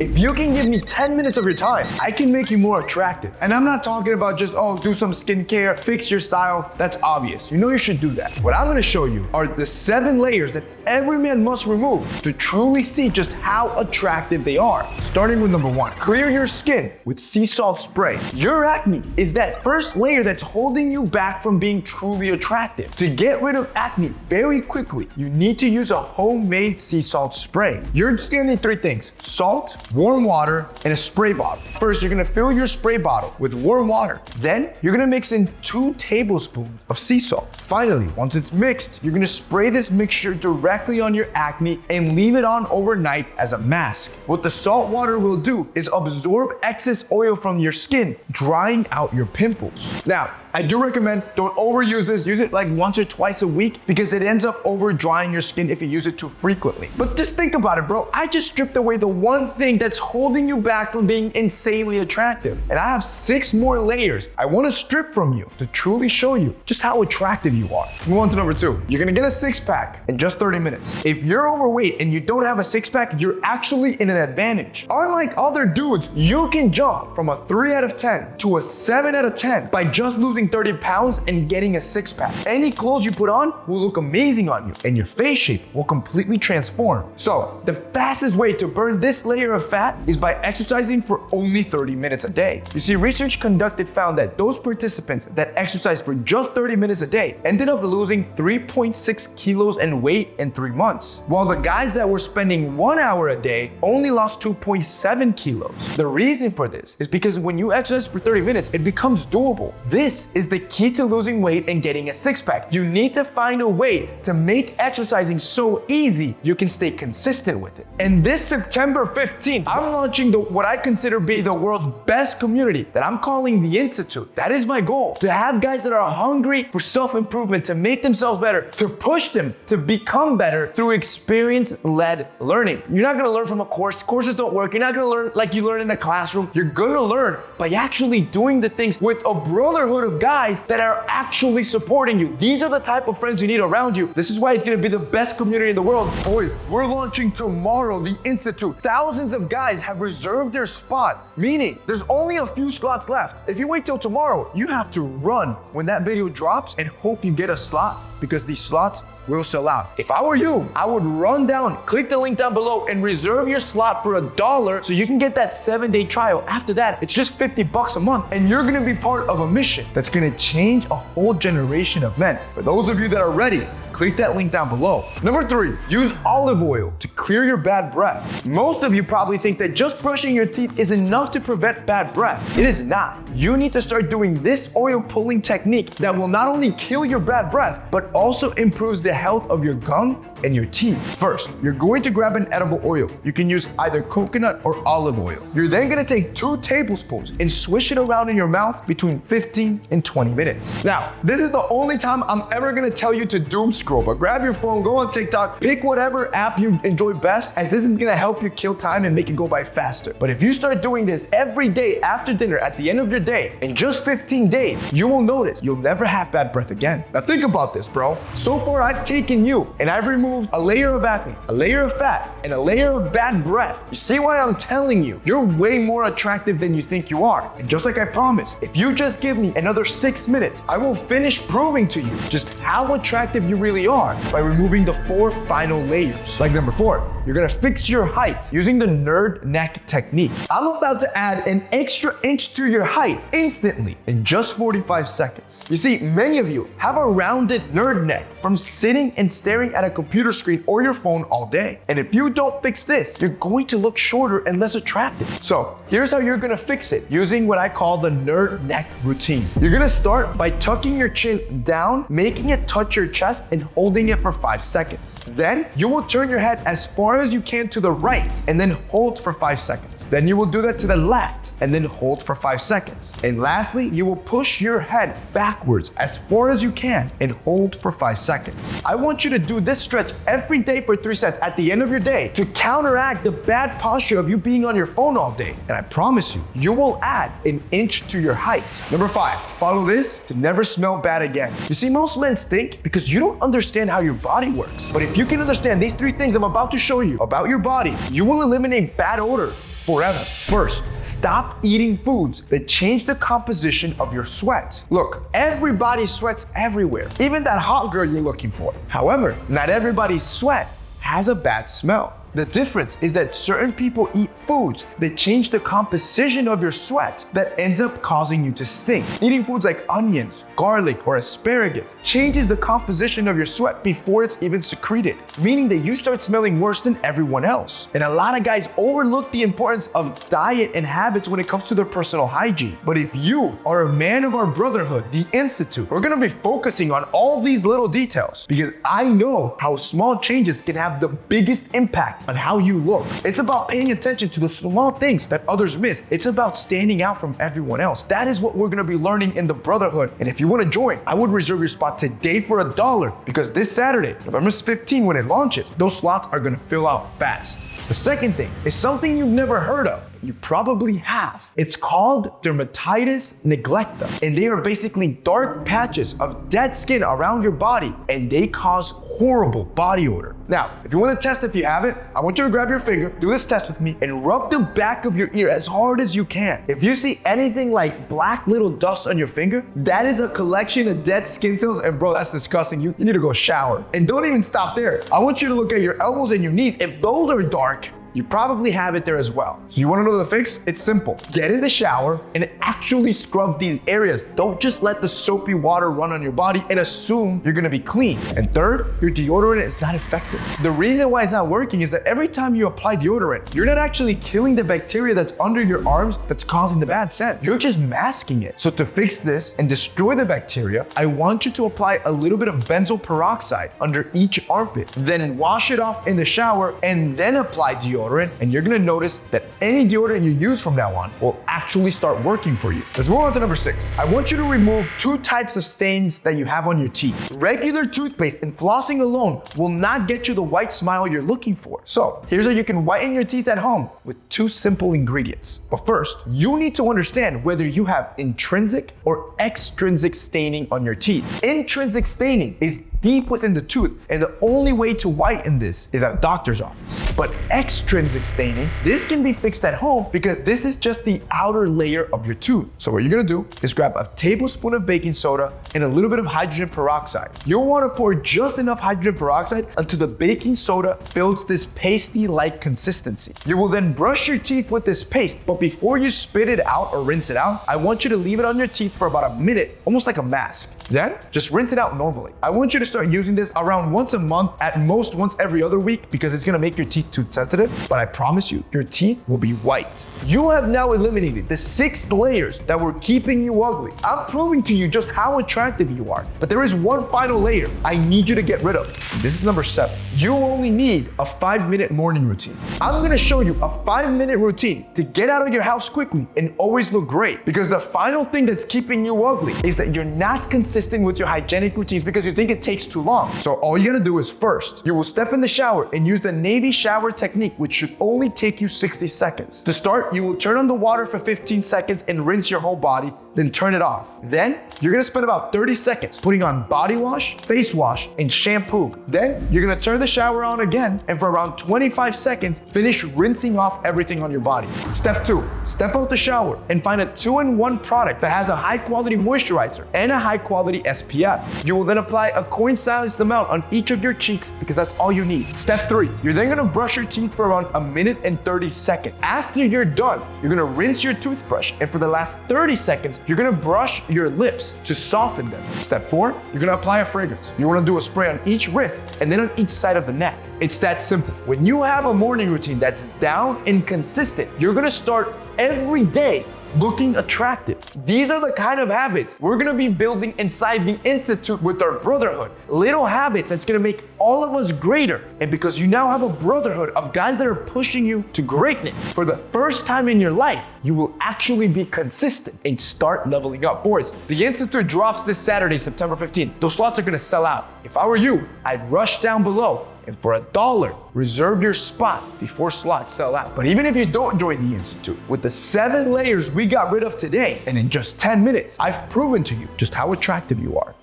If you can give me 10 minutes of your time, I can make you more attractive. And I'm not talking about just, do some skincare, fix your style. That's obvious. You know you should do that. What I'm gonna show you are the 7 layers that every man must remove to truly see just how attractive they are. Starting with number 1, clear your skin with sea salt spray. Your acne is that first layer that's holding you back from being truly attractive. To get rid of acne very quickly, you need to use a homemade sea salt spray. You're just gonna need 3 things: salt, warm water, and a spray bottle. First, you're gonna fill your spray bottle with warm water. Then, you're gonna mix in 2 tablespoons of sea salt. Finally, once it's mixed, you're gonna spray this mixture directly on your acne and leave it on overnight as a mask. What the salt water will do is absorb excess oil from your skin, drying out your pimples. Now, I do recommend don't overuse this. Use it like once or twice a week because it ends up over drying your skin if you use it too frequently. But just think about it, bro. I just stripped away the one thing that's holding you back from being insanely attractive. And I have 6 more layers I want to strip from you to truly show you just how attractive you are. Move on to number 2. You're gonna get a 6-pack in just 30 minutes. If you're overweight and you don't have a 6-pack, you're actually in an advantage. Unlike other dudes, you can jump from a 3 out of 10 to a 7 out of 10 by just losing 30 pounds and getting a 6-pack. Any clothes you put on will look amazing on you and your face shape will completely transform. So the fastest way to burn this layer of fat is by exercising for only 30 minutes a day. You see, research conducted found that those participants that exercised for just 30 minutes a day ended up losing 3.6 kilos in weight in 3 months, while the guys that were spending 1 hour a day only lost 2.7 kilos. The reason for this is because when you exercise for 30 minutes, it becomes doable. This is the key to losing weight and getting a 6-pack. You need to find a way to make exercising so easy you can stay consistent with it. And this September 15th, I'm launching what I consider be the world's best community that I'm calling the Institute. That is my goal, to have guys that are hungry for self-improvement, to make themselves better, to push them to become better through experience-led learning. You're not gonna learn from a course. Courses don't work. You're not gonna learn like you learn in a classroom. You're gonna learn by actually doing the things with a brotherhood of guys that are actually supporting you. These are the type of friends you need around you. This is why it's gonna be the best community in the world. Boys, we're launching tomorrow, the Institute. Thousands of guys have reserved their spot, meaning there's only a few slots left. If you wait till tomorrow, you have to run when that video drops and hope you get a slot because these slots will sell out. If I were you, I would run down, click the link down below and reserve your slot for $1 so you can get that 7-day trial. After that, it's just $50 a month and you're gonna be part of a mission that's gonna change a whole generation of men. For those of you that are ready, click that link down below. Number 3, use olive oil to clear your bad breath. Most of you probably think that just brushing your teeth is enough to prevent bad breath. It is not. You need to start doing this oil pulling technique that will not only kill your bad breath, but also improves the health of your gum and your teeth. First, you're going to grab an edible oil. You can use either coconut or olive oil. You're then gonna take 2 tablespoons and swish it around in your mouth between 15 and 20 minutes. Now, this is the only time I'm ever gonna tell you to doom scroll, but grab your phone, go on TikTok, pick whatever app you enjoy best, as this is gonna help you kill time and make it go by faster. But if you start doing this every day after dinner, at the end of your day, in just 15 days, you will notice you'll never have bad breath again. Now think about this, bro. So far, I've taken you and I've removed a layer of acne, a layer of fat, and a layer of bad breath. You see why I'm telling you? You're way more attractive than you think you are. And just like I promised, if you just give me another 6 minutes, I will finish proving to you just how attractive you really are by removing the 4 final layers. Like number 4, you're gonna fix your height using the nerd neck technique. I'm about to add an extra inch to your height instantly in just 45 seconds. You see, many of you have a rounded nerd neck from sitting and staring at a computer screen or your phone all day. And if you don't fix this, you're going to look shorter and less attractive. So here's how you're gonna fix it using what I call the nerd neck routine. You're gonna start by tucking your chin down, making it touch your chest and holding it for 5 seconds. Then you will turn your head as far as you can to the right and then hold for 5 seconds. Then you will do that to the left and then hold for 5 seconds. And lastly, you will push your head backwards as far as you can and hold for 5 seconds. I want you to do this stretch every day for 3 sets at the end of your day to counteract the bad posture of you being on your phone all day. And I promise you, you will add an inch to your height. Number 5, follow this to never smell bad again. You see, most men stink because you don't understand how your body works. But if you can understand these 3 things I'm about to show you about your body, you will eliminate bad odor forever. First, stop eating foods that change the composition of your sweat. Look, everybody sweats everywhere, even that hot girl you're looking for. However, not everybody's sweat has a bad smell. The difference is that certain people eat foods that change the composition of your sweat that ends up causing you to stink. Eating foods like onions, garlic, or asparagus changes the composition of your sweat before it's even secreted, meaning that you start smelling worse than everyone else. And a lot of guys overlook the importance of diet and habits when it comes to their personal hygiene. But if you are a man of our brotherhood, the Institute, we're gonna be focusing on all these little details because I know how small changes can have the biggest impact on how you look. It's about paying attention to the small things that others miss. It's about standing out from everyone else. That is what we're gonna be learning in the Brotherhood. And if you wanna join, I would reserve your spot today for $1 because this Saturday, November 15, when it launches, those slots are gonna fill out fast. The second thing is something you've never heard of. You probably have. It's called dermatitis neglecta, and they are basically dark patches of dead skin around your body, and they cause horrible body odor. Now, if you want to test if you have it, I want you to grab your finger, do this test with me, and rub the back of your ear as hard as you can. If you see anything like black little dust on your finger, that is a collection of dead skin cells, and bro, that's disgusting. You need to go shower. And don't even stop there. I want you to look at your elbows and your knees. If those are dark, you probably have it there as well. So you wanna know the fix? It's simple. Get in the shower and actually scrub these areas. Don't just let the soapy water run on your body and assume you're gonna be clean. And third, your deodorant is not effective. The reason why it's not working is that every time you apply deodorant, you're not actually killing the bacteria that's under your arms that's causing the bad scent. You're just masking it. So to fix this and destroy the bacteria, I want you to apply a little bit of benzoyl peroxide under each armpit. Then wash it off in the shower and then apply deodorant. And you're gonna notice that any deodorant you use from now on will actually start working for you. Let's move on to number 6. I want you to remove 2 types of stains that you have on your teeth. Regular toothpaste and flossing alone will not get you the white smile you're looking for. So here's how you can whiten your teeth at home with 2 simple ingredients. But first, you need to understand whether you have intrinsic or extrinsic staining on your teeth. Intrinsic staining is deep within the tooth, and the only way to whiten this is at a doctor's office. But extrinsic staining, this can be fixed at home because this is just the outer layer of your tooth. So what you're gonna do is grab a tablespoon of baking soda and a little bit of hydrogen peroxide. You'll wanna pour just enough hydrogen peroxide until the baking soda builds this pasty-like consistency. You will then brush your teeth with this paste, but before you spit it out or rinse it out, I want you to leave it on your teeth for about a minute, almost like a mask. Then, just rinse it out normally. I want you to start using this around once a month, at most once every other week, because it's gonna make your teeth too sensitive, but I promise you, your teeth will be white. You have now eliminated the 6 layers that were keeping you ugly. I'm proving to you just how attractive you are, but there is one final layer I need you to get rid of. This is number 7. You only need a 5-minute morning routine. I'm gonna show you a 5-minute routine to get out of your house quickly and always look great, because the final thing that's keeping you ugly is that you're not consistent with your hygienic routines because you think it takes too long. So all you gotta do is first, you will step in the shower and use the Navy shower technique, which should only take you 60 seconds. To start, you will turn on the water for 15 seconds and rinse your whole body, then turn it off. Then you're gonna spend about 30 seconds putting on body wash, face wash, and shampoo. Then you're gonna turn the shower on again, and for around 25 seconds, finish rinsing off everything on your body. Step 2, step out the shower and find a 2-in-1 product that has a high quality moisturizer and a high quality SPF. You will then apply a coin-sized amount on each of your cheeks because that's all you need. Step 3, you're then gonna brush your teeth for around 1 minute and 30 seconds. After you're done, you're gonna rinse your toothbrush, and for the last 30 seconds, you're gonna brush your lips to soften them. Step 4, you're gonna apply a fragrance. You wanna do a spray on each wrist and then on each side of the neck. It's that simple. When you have a morning routine that's down and consistent, you're gonna start every day looking attractive. These are the kind of habits we're gonna be building inside the Institute with our brotherhood. Little habits that's gonna make all of us greater. And because you now have a brotherhood of guys that are pushing you to greatness, for the first time in your life, you will actually be consistent and start leveling up. Boys, the Institute drops this Saturday, September 15th. Those slots are gonna sell out. If I were you, I'd rush down below, and for $1, reserve your spot before slots sell out. But even if you don't join the Institute, with the 7 layers we got rid of today, and in just 10 minutes, I've proven to you just how attractive you are.